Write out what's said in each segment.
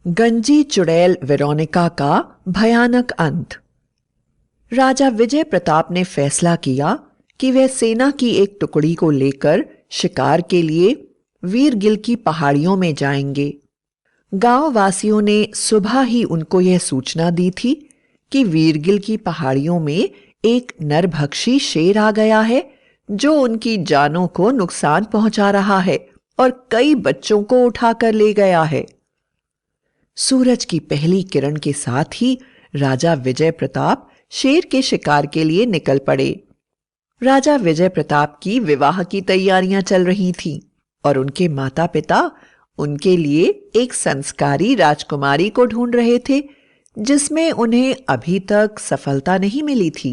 गंजी चुड़ैल वेरोनिका का भयानक अंत। राजा विजय प्रताप ने फैसला किया कि वह सेना की एक टुकड़ी को लेकर शिकार के लिए वीरगिल की पहाड़ियों में जाएंगे। गांव वासियों ने सुबह ही उनको यह सूचना दी थी कि वीरगिल की पहाड़ियों में एक नरभक्षी शेर आ गया है जो उनकी जानों को नुकसान पहुंचा रहा है और कई बच्चों को उठाकर ले गया है। सूरज की पहली किरण के साथ ही राजा विजय प्रताप शेर के शिकार के लिए निकल पड़े। राजा विजय प्रताप की विवाह की तैयारियां चल रही थीं और उनके माता पिता उनके लिए एक संस्कारी राजकुमारी को ढूंढ रहे थे जिसमें उन्हें अभी तक सफलता नहीं मिली थी।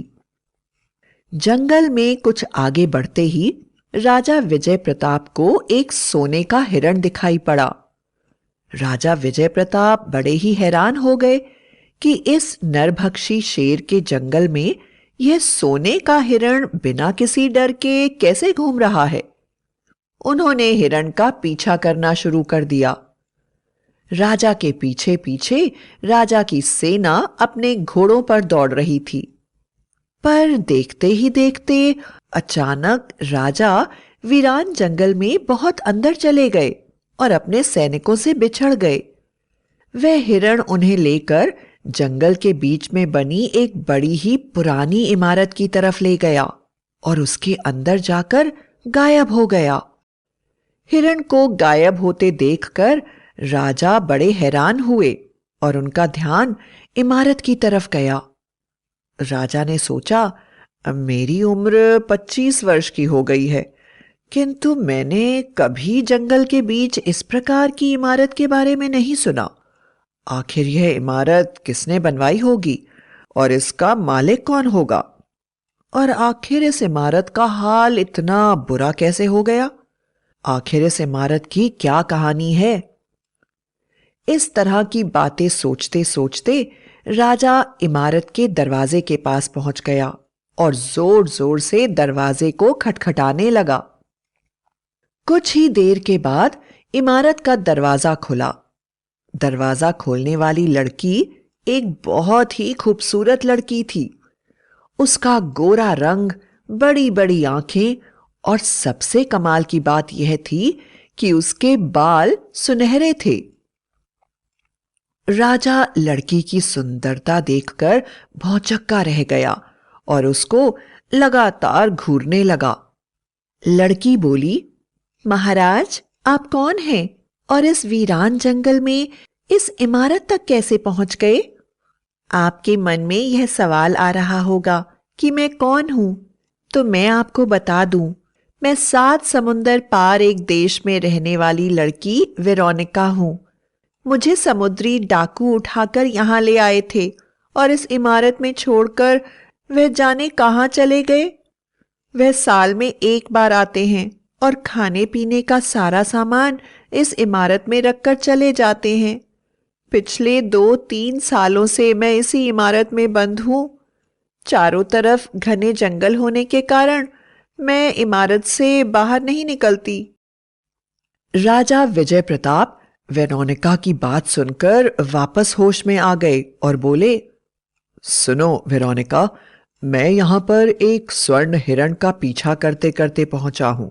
जंगल में कुछ आगे बढ़ते ही राजा विजय प्रताप को एक सोने का हिरण दिखाई पड़ा। राजा विजय प्रताप बड़े ही हैरान हो गए कि इस नरभक्षी शेर के जंगल में यह सोने का हिरण बिना किसी डर के कैसे घूम रहा है। उन्होंने हिरण का पीछा करना शुरू कर दिया। राजा के पीछे पीछे राजा की सेना अपने घोड़ों पर दौड़ रही थी, पर देखते ही देखते अचानक राजा वीरान जंगल में बहुत अंदर चले गए और अपने सैनिकों से बिछड़ गए। वह हिरण उन्हें लेकर जंगल के बीच में बनी एक बड़ी ही पुरानी इमारत की तरफ ले गया और उसके अंदर जाकर गायब हो गया। हिरण को गायब होते देखकर राजा बड़े हैरान हुए और उनका ध्यान इमारत की तरफ गया। राजा ने सोचा, मेरी उम्र 25 वर्ष की हो गई है, किंतु मैंने कभी जंगल के बीच इस प्रकार की इमारत के बारे में नहीं सुना। आखिर यह इमारत किसने बनवाई होगी और इसका मालिक कौन होगा? और आखिर इस इमारत का हाल इतना बुरा कैसे हो गया? आखिर इस इमारत की क्या कहानी है? इस तरह की बातें सोचते सोचते राजा इमारत के दरवाजे के पास पहुंच गया और जोर जोर से दरवाजे को खटखटाने लगा। कुछ ही देर के बाद इमारत का दरवाजा खुला। दरवाजा खोलने वाली लड़की एक बहुत ही खूबसूरत लड़की थी। उसका गोरा रंग, बड़ी बड़ी आंखें और सबसे कमाल की बात यह थी कि उसके बाल सुनहरे थे। राजा लड़की की सुंदरता देखकर भौंचक्का रह गया और उसको लगातार घूरने लगा। लड़की बोली, महाराज, आप कौन हैं और इस वीरान जंगल में इस इमारत तक कैसे पहुंच गए? आपके मन में यह सवाल आ रहा होगा कि मैं कौन हूं, तो मैं आपको बता दूं, मैं 7 समुंदर पार एक देश में रहने वाली लड़की वेरोनिका हूं। मुझे समुद्री डाकू उठाकर यहां ले आए थे और इस इमारत में छोड़कर वह जाने कहां चले गए। वह साल में एक बार आते हैं और खाने पीने का सारा सामान इस इमारत में रखकर चले जाते हैं। पिछले 2-3 सालों से मैं इसी इमारत में बंद हूं। चारों तरफ घने जंगल होने के कारण मैं इमारत से बाहर नहीं निकलती। राजा विजय प्रताप वेरोनिका की बात सुनकर वापस होश में आ गए और बोले, सुनो वेरोनिका, मैं यहां पर एक स्वर्ण हिरण का पीछा करते करते पहुंचा हूं,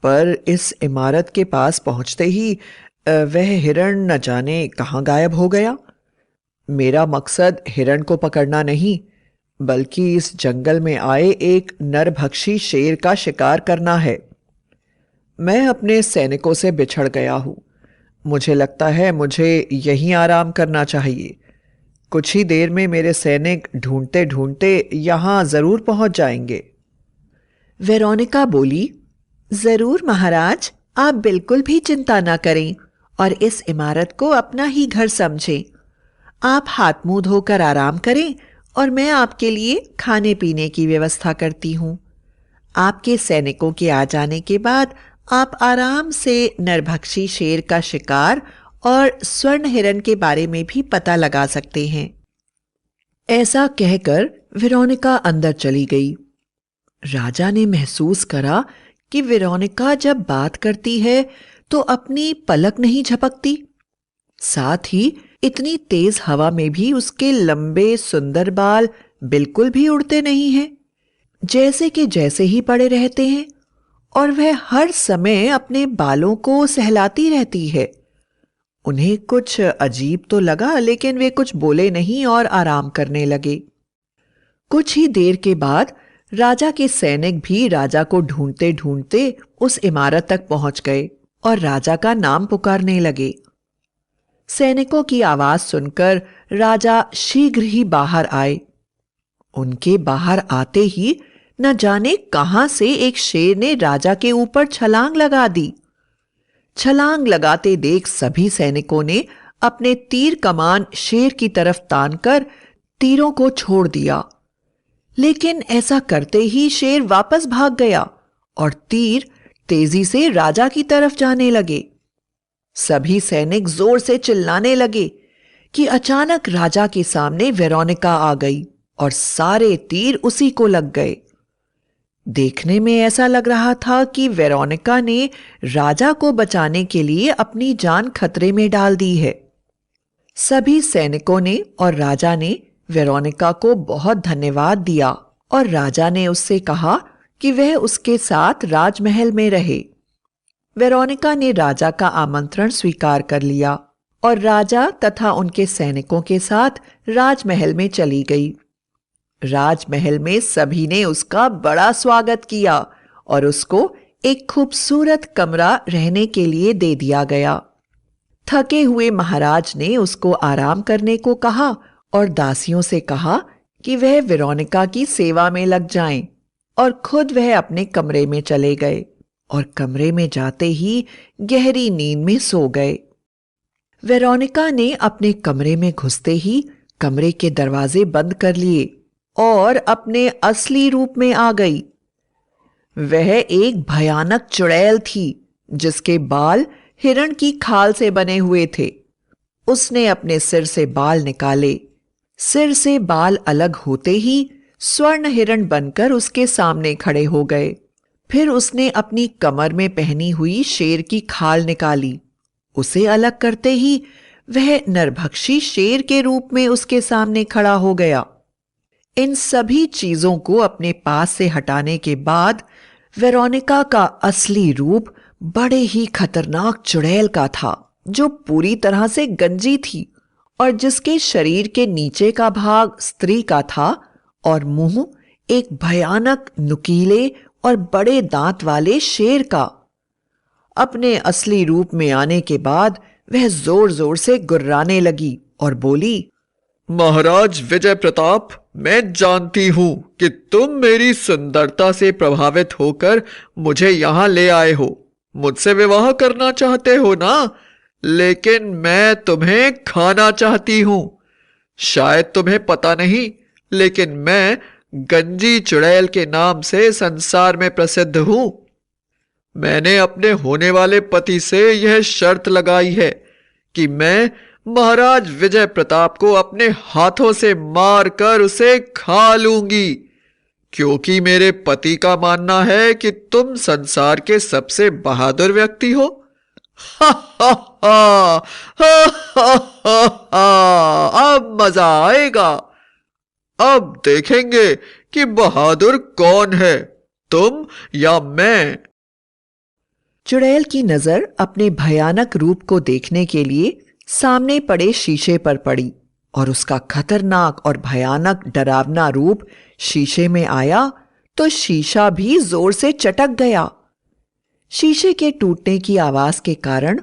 पर इस इमारत के पास पहुंचते ही वह हिरण न जाने कहां गायब हो गया। मेरा मकसद हिरण को पकड़ना नहीं, बल्कि इस जंगल में आए एक नरभक्षी शेर का शिकार करना है। मैं अपने सैनिकों से बिछड़ गया हूं। मुझे लगता है मुझे यहीं आराम करना चाहिए। कुछ ही देर में मेरे सैनिक ढूंढते ढूंढते यहां जरूर पहुंच जाएंगे। वेरोनिका बोली, जरूर महाराज, आप बिल्कुल भी चिंता ना करें और इस इमारत को अपना ही घर समझें। आप हाथ मुंह धोकर आराम करें और मैं आपके लिए खाने पीने की व्यवस्था करती हूं। आपके सैनिकों के आ जाने के बाद आप आराम से नरभक्षी शेर का शिकार और स्वर्ण हिरण के बारे में भी पता लगा सकते हैं। ऐसा कहकर वेरोनिका अंदर चली गई। राजा ने महसूस करा कि वेरोनिका जब बात करती है तो अपनी पलक नहीं झपकती। साथ ही इतनी तेज हवा में भी उसके लंबे सुंदर बाल बिल्कुल भी उड़ते नहीं हैं, जैसे ही पड़े रहते हैं, और वह हर समय अपने बालों को सहलाती रहती है। उन्हें कुछ अजीब तो लगा, लेकिन वे कुछ बोले नहीं और आराम करने लगे। कुछ ही देर के बाद राजा के सैनिक भी राजा को ढूंढते ढूंढते उस इमारत तक पहुंच गए और राजा का नाम पुकारने लगे। सैनिकों की आवाज सुनकर राजा शीघ्र ही बाहर आए। उनके बाहर आते ही न जाने कहां से एक शेर ने राजा के ऊपर छलांग लगा दी। छलांग लगाते देख सभी सैनिकों ने अपने तीर कमान शेर की तरफ तानकर तीरों को छोड़ दिया, लेकिन ऐसा करते ही शेर वापस भाग गया और तीर तेजी से राजा की तरफ जाने लगे। सभी सैनिक जोर से चिल्लाने लगे कि अचानक राजा के सामने वेरोनिका आ गई और सारे तीर उसी को लग गए। देखने में ऐसा लग रहा था कि वेरोनिका ने राजा को बचाने के लिए अपनी जान खतरे में डाल दी है। सभी सैनिकों ने और राजा ने वेरोनिका को बहुत धन्यवाद दिया और राजा ने उससे कहा कि वह उसके साथ राजमहल में रहे। वेरोनिका ने राजा का आमंत्रण स्वीकार कर लिया और राजा तथा उनके सैनिकों के साथ राजमहल में चली गई। राजमहल में सभी ने उसका बड़ा स्वागत किया और उसको एक खूबसूरत कमरा रहने के लिए दे दिया गया। थके हुए महाराज ने उसको आराम करने को कहा और दासियों से कहा कि वह वेरोनिका की सेवा में लग जाएं, और खुद वह अपने कमरे में चले गए और कमरे में जाते ही गहरी नींद में सो गए। वेरोनिका ने अपने कमरे में घुसते ही कमरे के दरवाजे बंद कर लिए और अपने असली रूप में आ गई। वह एक भयानक चुड़ैल थी जिसके बाल हिरण की खाल से बने हुए थे। उसने अपने सिर से बाल निकाले। सिर से बाल अलग होते ही स्वर्ण हिरण बनकर उसके सामने खड़े हो गए। फिर उसने अपनी कमर में पहनी हुई शेर की खाल निकाली। उसे अलग करते ही वह नरभक्षी शेर के रूप में उसके सामने खड़ा हो गया। इन सभी चीजों को अपने पास से हटाने के बाद वेरोनिका का असली रूप बड़े ही खतरनाक चुड़ैल का था, जो पूरी तरह से गंजी थी और जिसके शरीर के नीचे का भाग स्त्री का था और मुंह एक भयानक नुकीले और बड़े दांत वाले शेर का। अपने असली रूप में आने के बाद वह जोर जोर से गुर्राने लगी और बोली, महाराज विजय प्रताप, मैं जानती हूं कि तुम मेरी सुंदरता से प्रभावित होकर मुझे यहां ले आए हो। मुझसे विवाह करना चाहते हो ना? लेकिन मैं तुम्हें खाना चाहती हूं। शायद तुम्हें पता नहीं, लेकिन मैं गंजी चुड़ैल के नाम से संसार में प्रसिद्ध हूं। मैंने अपने होने वाले पति से यह शर्त लगाई है कि मैं महाराज विजय प्रताप को अपने हाथों से मारकर उसे खा लूंगी, क्योंकि मेरे पति का मानना है कि तुम संसार के सबसे बहादुर व्यक्ति हो। हा हा हा हा हा हा हा, अब मजा आएगा। अब देखेंगे कि बहादुर कौन है, तुम या मैं। चुड़ैल की नजर अपने भयानक रूप को देखने के लिए सामने पड़े शीशे पर पड़ी और उसका खतरनाक और भयानक डरावना रूप शीशे में आया तो शीशा भी जोर से चटक गया। शीशे के टूटने की आवाज के कारण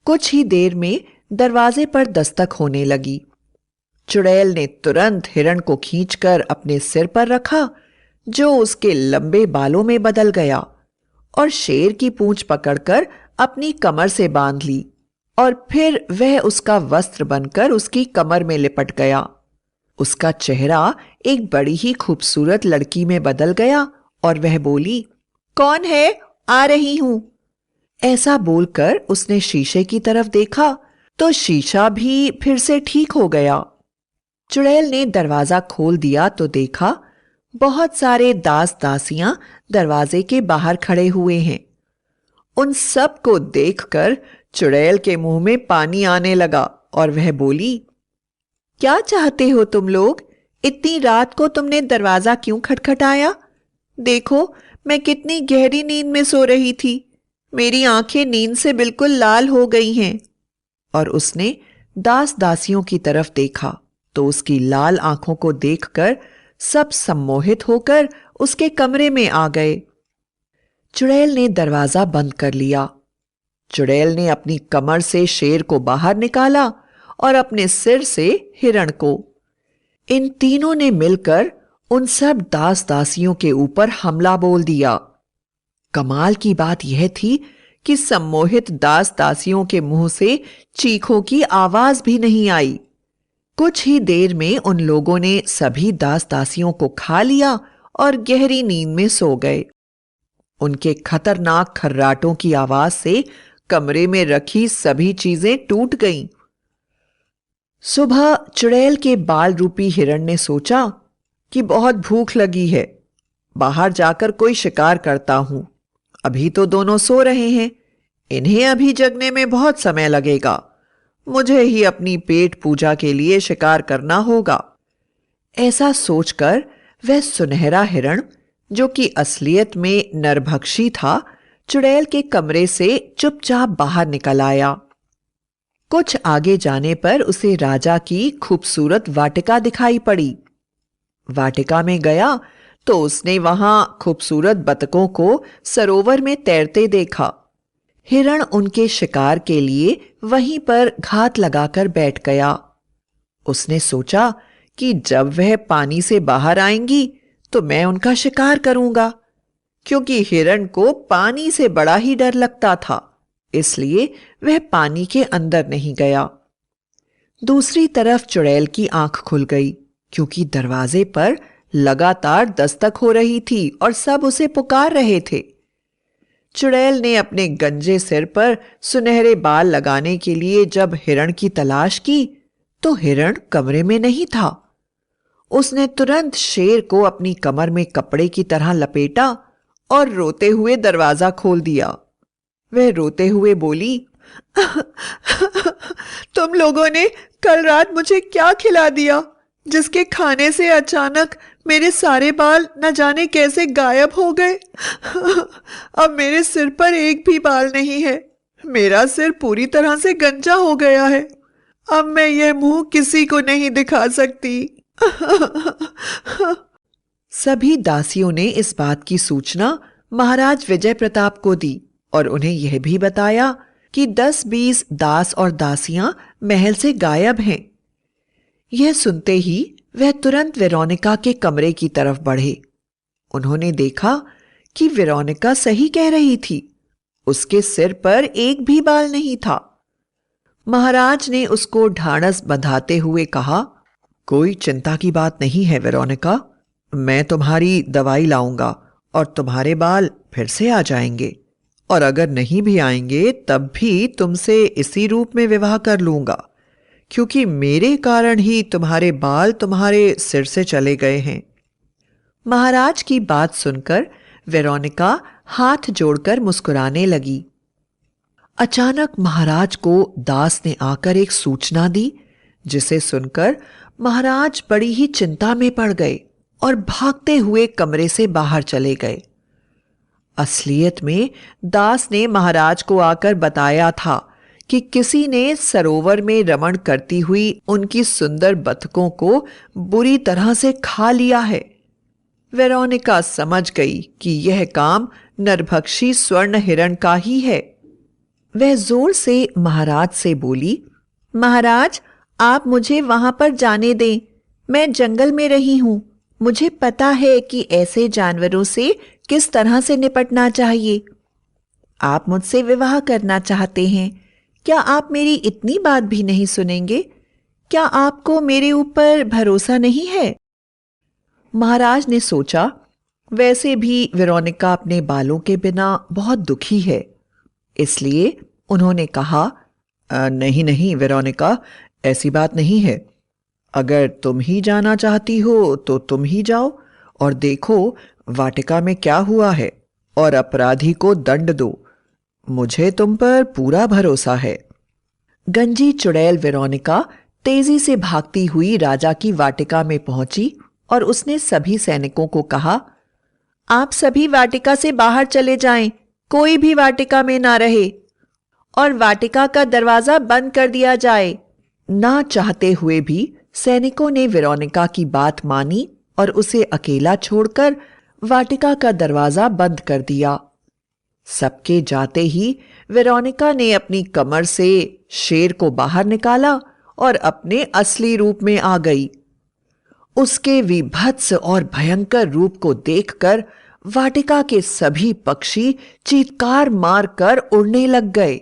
कुछ ही देर में दरवाजे पर दस्तक होने लगी। चुड़ैल ने तुरंत हिरण को खींचकर अपने सिर पर रखा, जो उसके लंबे बालों में बदल गया, और शेर की पूंछ पकड़कर अपनी कमर से बांध ली और फिर वह उसका वस्त्र बनकर उसकी कमर में लिपट गया। उसका चेहरा एक बड़ी ही खूबसूरत लड़की में बदल गया और वह बोली, कौन है? आ रही हूं। ऐसा बोलकर उसने शीशे की तरफ देखा तो शीशा भी फिर से ठीक हो गया। चुड़ैल ने दरवाजा खोल दिया तो देखा बहुत सारे दास दासियां दरवाजे के बाहर खड़े हुए हैं। उन सब को देखकर चुड़ैल के मुंह में पानी आने लगा और वह बोली, क्या चाहते हो तुम लोग? इतनी रात को तुमने दरवाजा क्यों खटखटाया? देखो, मैं कितनी गहरी नींद में सो रही थी। मेरी आंखें नींद से बिल्कुल लाल हो गई हैं। और उसने दास दासियों की तरफ देखा तो उसकी लाल आंखों को देखकर सब सम्मोहित होकर उसके कमरे में आ गए। चुड़ैल ने दरवाजा बंद कर लिया। चुड़ैल ने अपनी कमर से शेर को बाहर निकाला और अपने सिर से हिरण को। इन तीनों ने मिलकर उन सब दास दासियों के ऊपर हमला बोल दिया। कमाल की बात यह थी कि सम्मोहित दास दासियों के मुंह से चीखों की आवाज भी नहीं आई। कुछ ही देर में उन लोगों ने सभी दास दासियों को खा लिया और गहरी नींद में सो गए। उनके खतरनाक खर्राटों की आवाज से कमरे में रखी सभी चीजें टूट गईं। सुबह चुड़ैल के बाल रूपी हिरण ने सोचा कि बहुत भूख लगी है, बाहर जाकर कोई शिकार करता हूं। अभी तो दोनों सो रहे हैं, इन्हें अभी जगने में बहुत समय लगेगा। मुझे ही अपनी पेट पूजा के लिए शिकार करना होगा। ऐसा सोचकर वह सुनहरा हिरण, जो कि असलियत में नरभक्षी था, चुड़ैल के कमरे से चुपचाप बाहर निकल आया। कुछ आगे जाने पर उसे राजा की खूबसूरत वाटिका दिखाई पड़ी। वाटिका में गया तो उसने वहां खूबसूरत बतकों को सरोवर में तैरते देखा। हिरण उनके शिकार के लिए वहीं पर घात लगाकर बैठ गया। उसने सोचा कि जब वह पानी से बाहर आएंगी तो मैं उनका शिकार करूंगा, क्योंकि हिरण को पानी से बड़ा ही डर लगता था, इसलिए वह पानी के अंदर नहीं गया। दूसरी तरफ चुड़ैल की आंख खुल गई, क्योंकि दरवाजे पर लगातार दस्तक हो रही थी और सब उसे पुकार रहे थे। चुड़ैल ने अपने गंजे सिर पर सुनहरे बाल लगाने के लिए जब हिरण की तलाश की तो हिरण कमरे में नहीं था। उसने तुरंत शेर को अपनी कमर में कपड़े की तरह लपेटा और रोते हुए दरवाजा खोल दिया। वह रोते हुए बोली, तुम लोगों ने कल रात मुझे क्या खिला दिया, जिसके खाने से अचानक मेरे सारे बाल न जाने कैसे गायब हो गए। अब मेरे सिर पर एक भी बाल नहीं है। मेरा सिर पूरी तरह से गंजा हो गया है। अब मैं यह मुंह किसी को नहीं दिखा सकती। सभी दासियों ने इस बात की सूचना महाराज विजय प्रताप को दी और उन्हें यह भी बताया कि 10-20 दास और दासियां महल से गायब हैं। यह सुनते ही वह तुरंत वेरोनिका के कमरे की तरफ बढ़े। उन्होंने देखा कि वेरोनिका सही कह रही थी, उसके सिर पर एक भी बाल नहीं था। महाराज ने उसको ढाढ़स बंधाते हुए कहा, कोई चिंता की बात नहीं है वेरोनिका, मैं तुम्हारी दवाई लाऊंगा और तुम्हारे बाल फिर से आ जाएंगे, और अगर नहीं भी आएंगे तब भी तुमसे इसी रूप में विवाह कर लूंगा, क्योंकि मेरे कारण ही तुम्हारे बाल तुम्हारे सिर से चले गए हैं। महाराज की बात सुनकर वेरोनिका हाथ जोड़कर मुस्कुराने लगी। अचानक महाराज को दास ने आकर एक सूचना दी, जिसे सुनकर महाराज बड़ी ही चिंता में पड़ गए और भागते हुए कमरे से बाहर चले गए। असलियत में दास ने महाराज को आकर बताया था कि किसी ने सरोवर में रमण करती हुई उनकी सुंदर बतकों को बुरी तरह से खा लिया है। वेरोनिका समझ गई कि यह काम नरभक्षी स्वर्ण हिरण का ही है। वह जोर से महाराज से बोली, महाराज, आप मुझे वहां पर जाने दें। मैं जंगल में रही हूं। मुझे पता है कि ऐसे जानवरों से किस तरह से निपटना चाहिए। आप मुझसे विवाह करना चाहते हैं, क्या आप मेरी इतनी बात भी नहीं सुनेंगे? क्या आपको मेरे ऊपर भरोसा नहीं है? महाराज ने सोचा, वैसे भी वेरोनिका अपने बालों के बिना बहुत दुखी है, इसलिए उन्होंने कहा, नहीं नहीं वेरोनिका, ऐसी बात नहीं है। अगर तुम ही जाना चाहती हो तो तुम ही जाओ और देखो वाटिका में क्या हुआ है और अपराधी को दंड दो। मुझे तुम पर पूरा भरोसा है। गंजी चुड़ैल वेरोनिका तेजी से भागती हुई राजा की वाटिका में पहुंची और उसने सभी सैनिकों को कहा, आप सभी वाटिका से बाहर चले जाएं, कोई भी वाटिका में ना रहे और वाटिका का दरवाजा बंद कर दिया जाए। ना चाहते हुए भी सैनिकों ने वेरोनिका की बात मानी और उसे अकेला छोड़कर वाटिका का दरवाजा बंद कर दिया। सबके जाते ही वेरोनिका ने अपनी कमर से शेर को बाहर निकाला और अपने असली रूप में आ गई। उसके विभत्स और भयंकर रूप को देखकर वाटिका के सभी पक्षी चीत्कार मारकर उड़ने लग गए।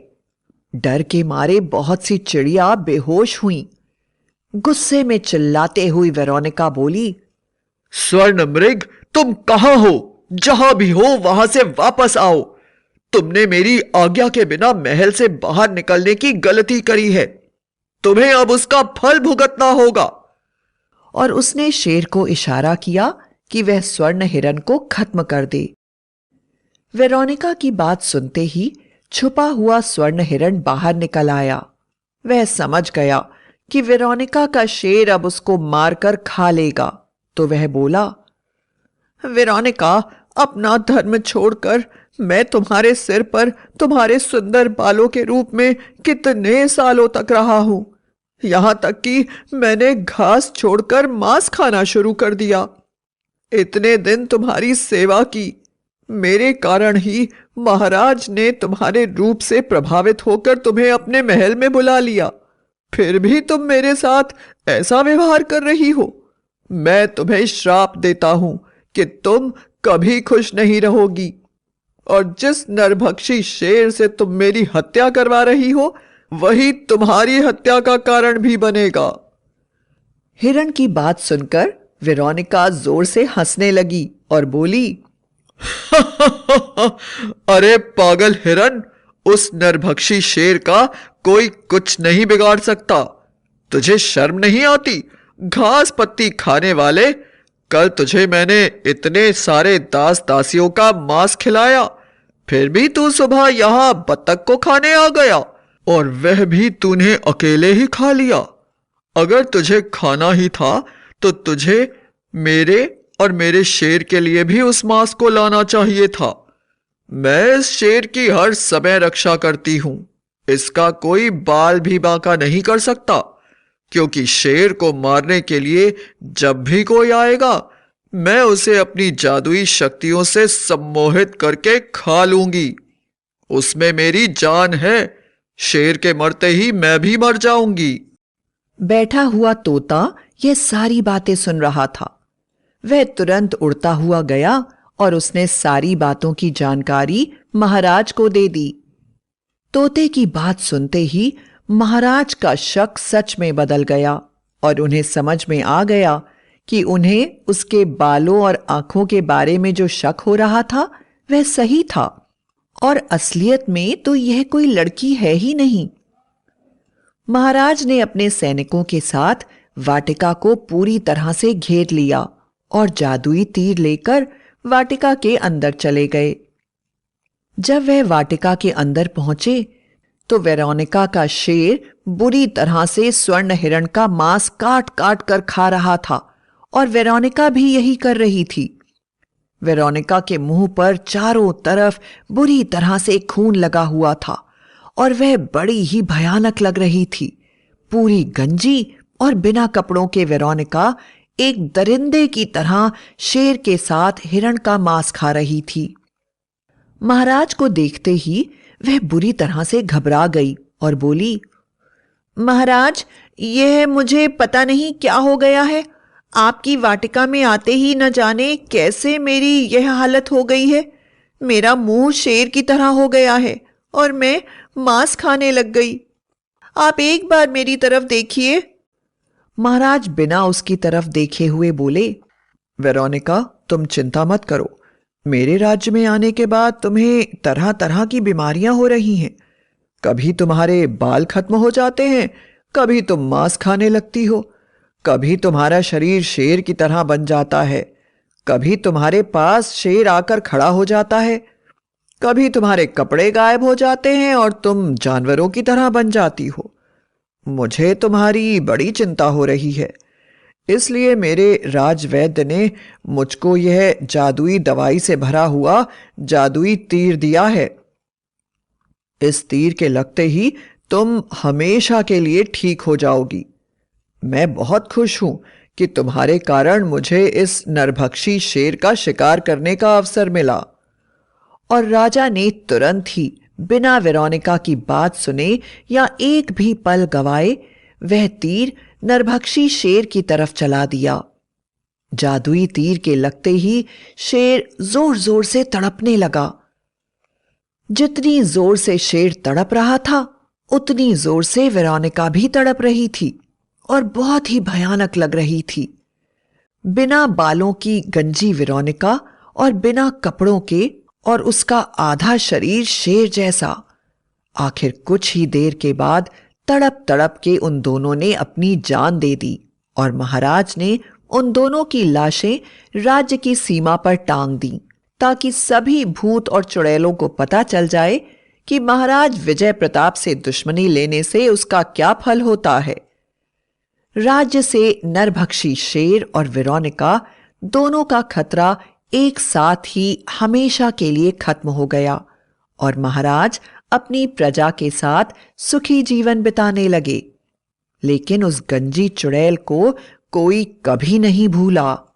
डर के मारे बहुत सी चिड़िया बेहोश हुईं। गुस्से में चिल्लाते हुई वेरोनिका बोली, स्वर्ण मृग, तुम कहां हो? जहां भी हो वहां से वापस आओ। तुमने मेरी आज्ञा के बिना महल से बाहर निकलने की गलती करी है। तुम्हें अब उसका फल भुगतना होगा। और उसने शेर को इशारा किया कि वह स्वर्ण हिरण को खत्म कर दे। वेरोनिका की बात सुनते ही छुपा हुआ स्वर्ण हिरण बाहर निकल आया। वह समझ गया कि वेरोनिका का शेर अब उसको मारकर खा लेगा, तो वह बोला, वेरोनिका, अपना धर्म छोड़कर मैं तुम्हारे सिर पर तुम्हारे सुंदर बालों के रूप में कितने सालों तक रहा हूं। यहां तक कि मैंने घास छोड़कर मांस खाना शुरू कर दिया। इतने दिन तुम्हारी सेवा की, मेरे कारण ही महाराज ने तुम्हारे रूप से प्रभावित होकर तुम्हें अपने महल में बुला लिया। फिर भी तुम मेरे साथ ऐसा व्यवहार कर रही हो। मैं तुम्हें श्राप देता हूं कि तुम कभी खुश नहीं रहोगी। और जिस नरभक्षी शेर से तुम मेरी हत्या करवा रही हो, वही तुम्हारी हत्या का कारण भी बनेगा। हिरण की बात सुनकर वेरोनिका जोर से हंसने लगी और बोली, अरे पागल हिरण, उस नरभक्षी शेर का कोई कुछ नहीं बिगाड़ सकता। तुझे शर्म नहीं आती? घास पत्ती खाने वाले, कल तुझे मैंने इतने सारे दास दासियों का मांस खिलाया, फिर भी तू सुबह यहां बतख को खाने आ गया, और वह भी तूने अकेले ही खा लिया। अगर तुझे खाना ही था तो तुझे मेरे और मेरे शेर के लिए भी उस मांस को लाना चाहिए था। मैं इस शेर की हर समय रक्षा करती हूं। इसका कोई बाल भी बांका नहीं कर सकता, क्योंकि शेर को मारने के लिए जब भी कोई आएगा, मैं उसे अपनी जादुई शक्तियों से सम्मोहित करके खा लूंगी। उसमें मेरी जान है। शेर के मरते ही मैं भी मर जाऊंगी। बैठा हुआ तोता यह सारी बातें सुन रहा था। वह तुरंत उड़ता हुआ गया और उसने सारी बातों की जानकारी महाराज को दे दी। तोते की बात सुनते ही महाराज का शक सच में बदल गया और उन्हें समझ में आ गया कि उन्हें उसके बालों और आंखों के बारे में जो शक हो रहा था वह सही था, और असलियत में तो यह कोई लड़की है ही नहीं। महाराज ने अपने सैनिकों के साथ वाटिका को पूरी तरह से घेर लिया और जादुई तीर लेकर वाटिका के अंदर चले गए। जब वह वाटिका के अंदर पहुंचे तो वेरोनिका का शेर बुरी तरह से स्वर्ण हिरण का मांस काट काट कर खा रहा था और वेरोनिका भी यही कर रही थी। वेरोनिका के मुंह पर चारों तरफ बुरी तरह से खून लगा हुआ था और वह बड़ी ही भयानक लग रही थी। पूरी गंजी और बिना कपड़ों के वेरोनिका एक दरिंदे की तरह शेर के साथ हिरण का मांस खा रही थी। महाराज को देखते ही वह बुरी तरह से घबरा गई और बोली, महाराज, यह मुझे पता नहीं क्या हो गया है। आपकी वाटिका में आते ही न जाने कैसे मेरी यह हालत हो गई है। मेरा मुंह शेर की तरह हो गया है और मैं मांस खाने लग गई। आप एक बार मेरी तरफ देखिए। महाराज बिना उसकी तरफ देखे हुए बोले, वेरोनिका, तुम चिंता मत करो। मेरे राज्य में आने के बाद तुम्हें तरह तरह की बीमारियां हो रही हैं। कभी तुम्हारे बाल खत्म हो जाते हैं, कभी तुम मांस खाने लगती हो, कभी तुम्हारा शरीर शेर की तरह बन जाता है, कभी तुम्हारे पास शेर आकर खड़ा हो जाता है, कभी तुम्हारे कपड़े गायब हो जाते हैं और तुम जानवरों की तरह बन जाती हो। मुझे तुम्हारी बड़ी चिंता हो रही है, इसलिए मेरे राजवैद्य ने मुझको यह जादुई दवाई से भरा हुआ जादुई तीर दिया है। इस तीर के लगते ही तुम हमेशा के लिए ठीक हो जाओगी। मैं बहुत खुश हूं कि तुम्हारे कारण मुझे इस नरभक्षी शेर का शिकार करने का अवसर मिला। और राजा ने तुरंत ही बिना वेरोनिका की बात सुने या एक भी पल गवाए वह तीर नरभक्षी शेर की तरफ चला दिया। जादुई तीर के लगते ही शेर जोर जोर से तड़पने लगा। जितनी जोर से शेर तड़प रहा था उतनी जोर से वेरोनिका भी तड़प रही थी और बहुत ही भयानक लग रही थी। बिना बालों की गंजी वेरोनिका और बिना कपड़ों के और उसका आधा शरीर शेर जैसा। आखिर कुछ ही देर के बाद तड़प तड़प के उन दोनों ने अपनी जान दे दी और महाराज ने उन दोनों की लाशें राज्य की सीमा पर टांग दी ताकि सभी भूत और चुड़ैलों को पता चल जाए कि महाराज विजय प्रताप से दुश्मनी लेने से उसका क्या फल होता है। राज्य से नरभक्षी शेर और वेरोनिका दोनों का खतरा एक साथ ही हमेशा के लिए खत्म हो गया और महाराज अपनी प्रजा के साथ सुखी जीवन बिताने लगे। लेकिन उस गंजी चुड़ैल को कोई कभी नहीं भूला।